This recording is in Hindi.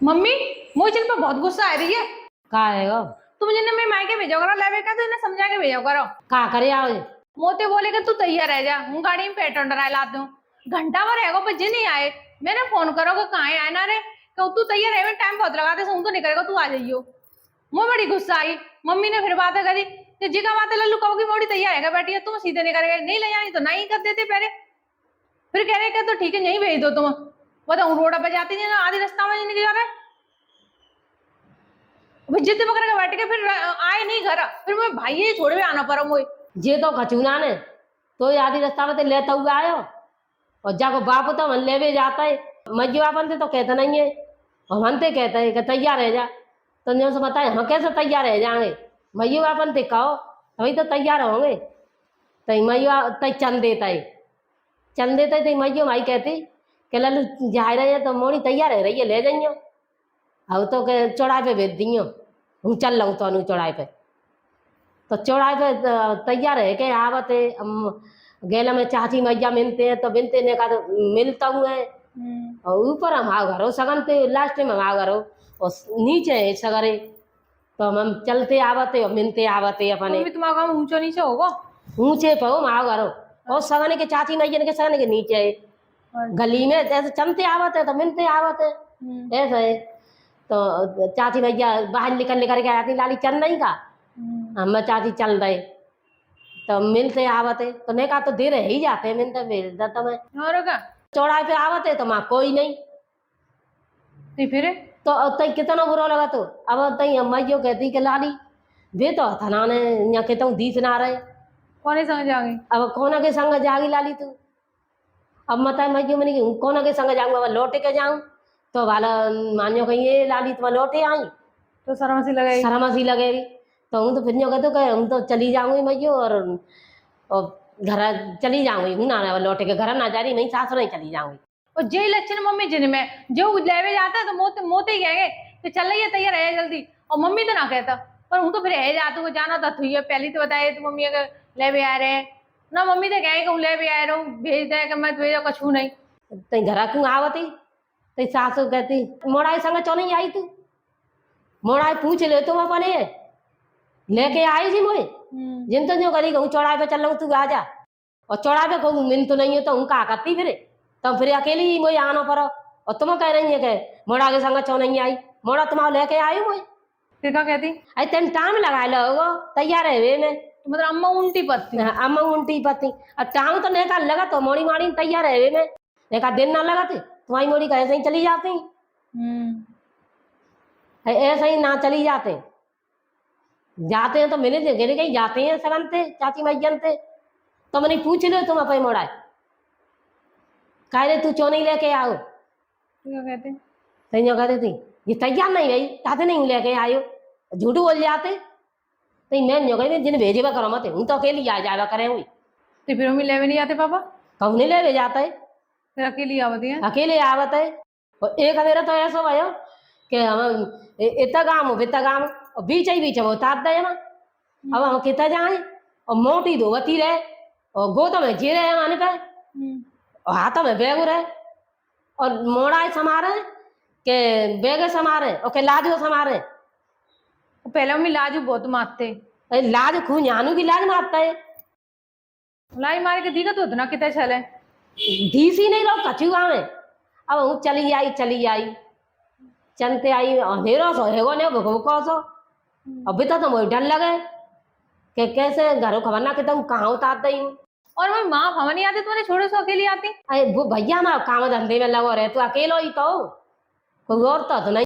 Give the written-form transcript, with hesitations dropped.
मम्मी मुझे इन पर बहुत गुस्सा आ रही है। का है गो? तुम जिन्हें मैं मायके भेजो करो लेवे का तो इन्हें समझा के भेजो करो। का करे आओ? मोते बोले कि तू तैयार रह जा, हूँ गाड़ी में पेट्रोल डरा लाती हूँ। घंटा भर रहेगा बच्चे नहीं आए। मैंने फोन करो कि कहाँ आए ना रे, तो तू तैयार रहे, टाइम बहुत लगाते हूँ तो नहीं करेगा, तू आ जाइयो। मुझे बड़ी गुस्सा आई। मम्मी ने फिर बातें करी कि जी का बात है लल्लू कहो की मोड़ी तैयार है बैठी है, तुम सीधे नहीं करेगा, नहीं ले जानी तो नहीं कर देते पहले। फिर कह रहे तो ठीक है यहीं भेज दो तुम। बताऊँ रोड पे जाती नहीं आधी रास्ता में निकल जा रहे जिद पकड़ के बैठ के फिर आए नहीं घर, फिर मैं भाई ये छोड़ आना पड़ा मुझे। जे तो खचूना ने तो आधी रास्ता में लेता हुआ आयो और जाको बाप तो मन लेवे जाता है। मज्जू अपन से तो कहता नहीं है, हम ते कहते हैं कि तैयार रह जा। तो जो से बताए हम कैसे तैयार रह जाएंगे? मज्जू अपन ते कहो अभी तो तैयार होंगे। तई मज्जू तई चंद देता है, चंद देता है। तई मज्जू भाई कहती कि लल्लू जा रहे हैं तो मोड़ी तैयार है रही है ले जाइयो। अब तो के चौड़ाई पे भेज दियो, हूँ चल लूँ तो चौड़ाई पे। तो चौड़ाई पे तैयार है के आवते गेला में चाची मैया मिलते हैं तो मिलते ने का तो मिलता हुए और ऊपर हम आ घरो सगन ते लास्ट में हम आ घरो और नीचे है सगरे। तो हम चलते आवते और मिलते आवते अपने। मम्मी तुम्हारा काम ऊंचा नीचे होगा? ऊंचे पे हम आ घरो और सगने के चाची मैया के सगने के नीचे है गली में। जैसे चलते आवते तो मिलते आवते ऐसा है। तो चाची मैया बाहर निकल निकल के आती लाली चल नहीं का, हम चाची चल रहे तो मिलते आवते तो ने का तो देर ही जाते मिलते भेज देता मैं। और क्या चौड़ाई पे आवते तो माँ कोई नहीं। फिर तो तई कितना बुरा लगा। तो अब तई मैयो कहती कि लाली वे तो थना ने यहाँ कहता हूँ दीस ना रहे कौन संग जाएंगे? अब कौन के संग जागी लाली तू? अब मता मैयो मैंने कौन के संग जाऊंगा, अब लौटे के जाऊं तो वाला मानियो कहीं ये लाली तुम लौटे आई तो शर्म सी लगेगी। शर्म सी लगेगी। तो हूँ तो फिर यूँ कहते हम तो चली जाऊंगी मैयो और घर चली जाऊंगी, हूँ ना लौटे के घर ना जा रही, मैं सास नहीं चली जाऊंगी। और जे लक्षण मम्मी जिनमें जो लेवे जाता है तो मोते मोते ही कहेंगे कि चल रही है तैयार है जल्दी, और मम्मी तो ना कहता। पर हूँ तो फिर है जातू को जाना था थी पहले तो बताए तो मम्मी अगर लेवे आ रहे ना, मम्मी तो कहेंगे हूँ लेवे आ रहा हूँ भेज दे कि मत भेजो कछू नहीं। तई घर क्यों आवती? तई सासू कहती मोड़ाई संग चो नहीं आई तू, मोड़ाई पूछ ले तुम अपने लेके आई जी मोए जिन तो जो करी कहूँ चौड़ाई पे चल रहा तू आ जा। और चौड़ाई पे कहूँ मिल तो नहीं है तो हूँ का करती फिर तब फिर अकेली ही मोए आना पड़ो। और तुम कह रही है कि मोड़ा के संग चो नहीं आई, मोड़ा तुम लेके आई मोए। फिर क्या कहती? अरे तेन टाइम लगा लो तैयार है वे में। तो मतलब अम्मा उल्टी पत्ती अम्मा उल्टी पत्ती और टाइम तो नहीं का लगा तो मोड़ी माड़ी तैयार है वे में नहीं का दिन ना लगा थे तुम्हारी मोड़ी का ऐसे ही चली जाती ऐसे ही ना चली जाते जाते हैं तो मिले गिर गई जाते हैं सगन थे चाची मैयन थे। तो मैंने पूछ लो तुम अपने मोड़ा कह रहे तू क्यों नहीं लेके आओ? क्या कहते? सही कहते थी ये तैयार नहीं भाई कहते नहीं लेके आयो, झूठ बोल जाते। तो मैं न्यो कही जिन भेजेगा करो मत, हूँ तो अकेली आ जाएगा करें हुई। तो फिर मम्मी लेवे नहीं आते पापा? कहूँ नहीं ले जाता है, फिर अकेली आवती है? अकेले आवत है। और एक मेरा तो ऐसा भयो कि हम इतना गाँव हो बिता गाँव और बीच ही बीच में उतार दे ना। अब हम कितना जाए और मोटी धोवती रहे और गोदों में जी रहे माने पे और हाथों में बैग रहे और मोड़ा समारे के बैग समारे और के लाजो समारे। पहले मम्मी लाजू बहुत मारते, लाज खून जानू की लाज मारता है। लाई मार के दिखा तो ना कितने चले धीसी नहीं रहो कछुआ में। अब हूँ चली आई चलते आई अंधेरो सो हेगो ने भूखो सो अभी तो मुझे डर लगे कि कैसे घरों खबर ना कि तुम कहाँ उतार दी। और मैं माँ हवा नहीं आती तुम्हारे छोड़े सो अकेली आती? अरे वो भैया ना काम धंधे में लगो रहे तू अकेलो ही तो कोई और तो नहीं।